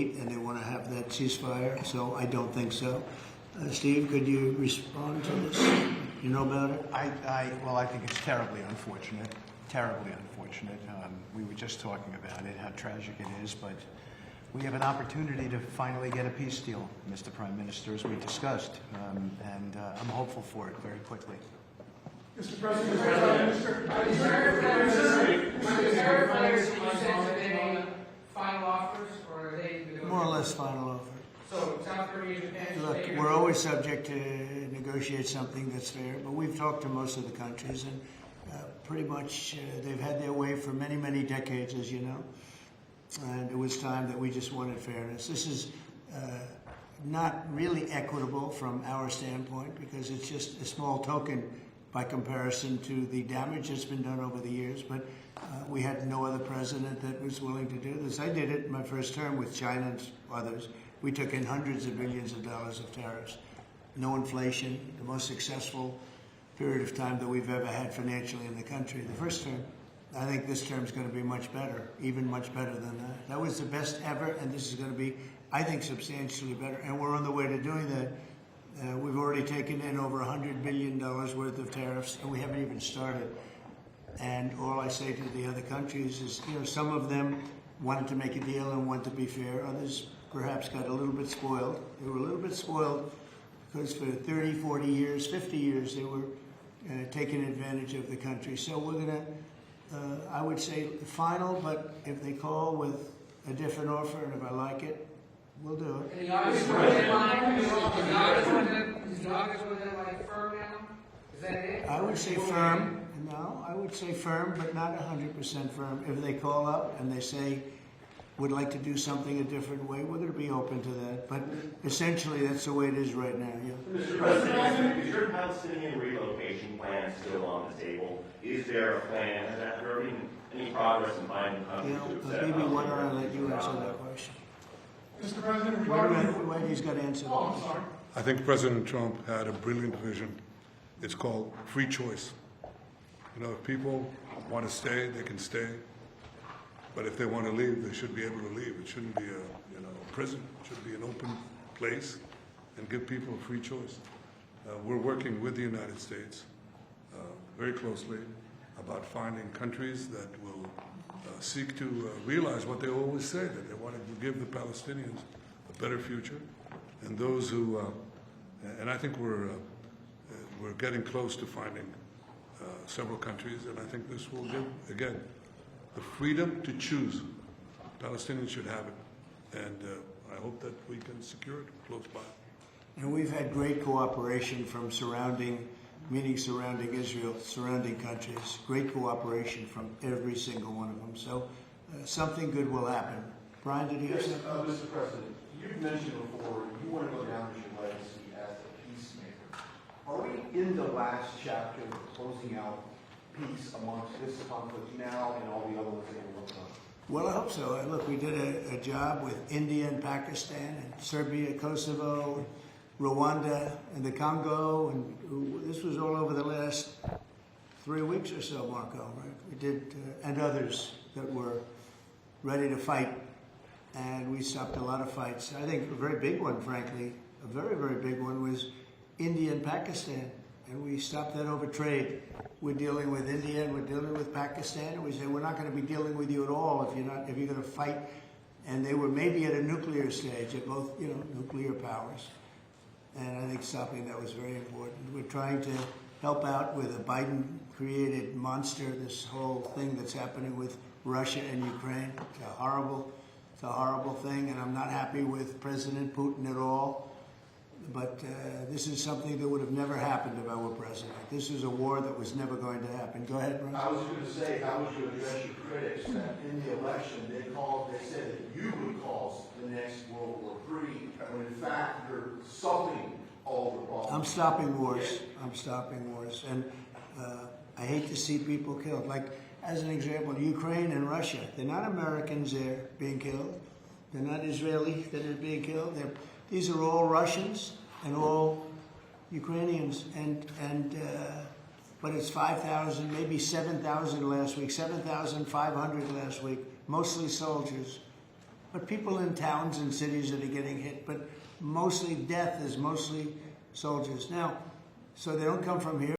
meet and they want to have that ceasefire, so I don't think so. Steve, could you respond to this? You know about it? Well, I think it's terribly unfortunate. Terribly unfortunate. We were just talking about it, how tragic it is, but we have an opportunity to finally get a peace deal, Mr. Prime Minister, as we discussed, and I'm hopeful for it very quickly. Mr. President, is there players that you said have been final offers, or are they more or less final offer. So South Korea, Japan, Look, we're always subject to negotiate something that's fair, but we've talked to most of the countries, and pretty much they've had their way for many, many decades, as you know. And it was time that we just wanted fairness. This is not really equitable from our standpoint because it's just a small token by comparison to the damage that's been done over the years. But we had no other president that was willing to do this. I did it in my first term with China and others. We took in hundreds of billions of dollars of tariffs. No inflation, the most successful period of time that we've ever had financially in the country. The first term. I think this term is going to be much better, even much better than that. That was the best ever, and this is going to be, I think, substantially better. And we're on the way to doing that. We've already taken in over $100 billion worth of tariffs, and we haven't even started. And all I say to the other countries is, you know, some of them wanted to make a deal and want to be fair. Others perhaps got a little bit spoiled. They were a little bit spoiled because for 30, 40 years, 50 years, they were taking advantage of the country. So we're going to, I would say final, but if they call with a different offer and if I like it, we'll do it. And the August deadline, is the August deadline firm now? Is that it? I would say firm. No, I would say firm, but not 100% firm. If they call up and they say, would like to do something a different way, we're going to be open to that. But essentially, that's the way it is right now, yeah. Mr. President, is your Palestinian relocation plan still on the table? Is there a plan? Has there been any progress in finding countries to accept? Maybe why don't I let you answer that question? Mr. President, Wait a minute, wait, he's got to answer that. I'm sorry. I think President Trump had a brilliant vision. It's called free choice. You know, if people want to stay, they can stay. But if they want to leave, they should be able to leave. It shouldn't be a prison. It should be an open place and give people a free choice. We're working with the United States very closely about finding countries that will seek to realize what they always say, that they want to give the Palestinians a better future. And those who, and I think we're getting close to finding several countries, and I think this will give, again, the freedom to choose. Palestinians should have it, and I hope that we can secure it close by. And we've had great cooperation from surrounding Israel, surrounding countries, great cooperation from every single one of them. So something good will happen. Brian, did you have something? Mr. President, you've mentioned before you want to go down as your legacy as a peacemaker. Are we in the last chapter of closing out peace amongst this conflict now and all the other ones that you're working on? Well, I hope so. Look, we did a job with India and Pakistan and Serbia, Kosovo, Rwanda, and the Congo, and this was all over the last 3 weeks or so, Marco, right? We did, and others that were ready to fight, and we stopped a lot of fights. I think a very big one, frankly, a very, very big one was India and Pakistan, and we stopped that over trade. We're dealing with India and we're dealing with Pakistan, and we say we're not going to be dealing with you at all if you're going to fight. And they were maybe at a nuclear stage, at both, nuclear powers. And I think stopping that was very important. We're trying to help out with a Biden-created monster, this whole thing that's happening with Russia and Ukraine. It's a horrible thing, and I'm not happy with President Putin at all. But this is something that would have never happened if I were president. This is a war that was never going to happen. Go ahead, Ron. I was going to say, how would you address your critics that in the election they said that you would cause the next World War III, when in fact you're solving all the problems? I'm stopping wars. I'm stopping wars. And I hate to see people killed. Like, as an example, Ukraine and Russia, they're not Americans there being killed. They're not Israeli that are being killed. These are all Russians and all Ukrainians, but it's 5,000, maybe 7,000 last week, 7,500 last week, mostly soldiers. but people in towns and cities that are getting hit. But mostly death is mostly soldiers. Now, so they don't come from here.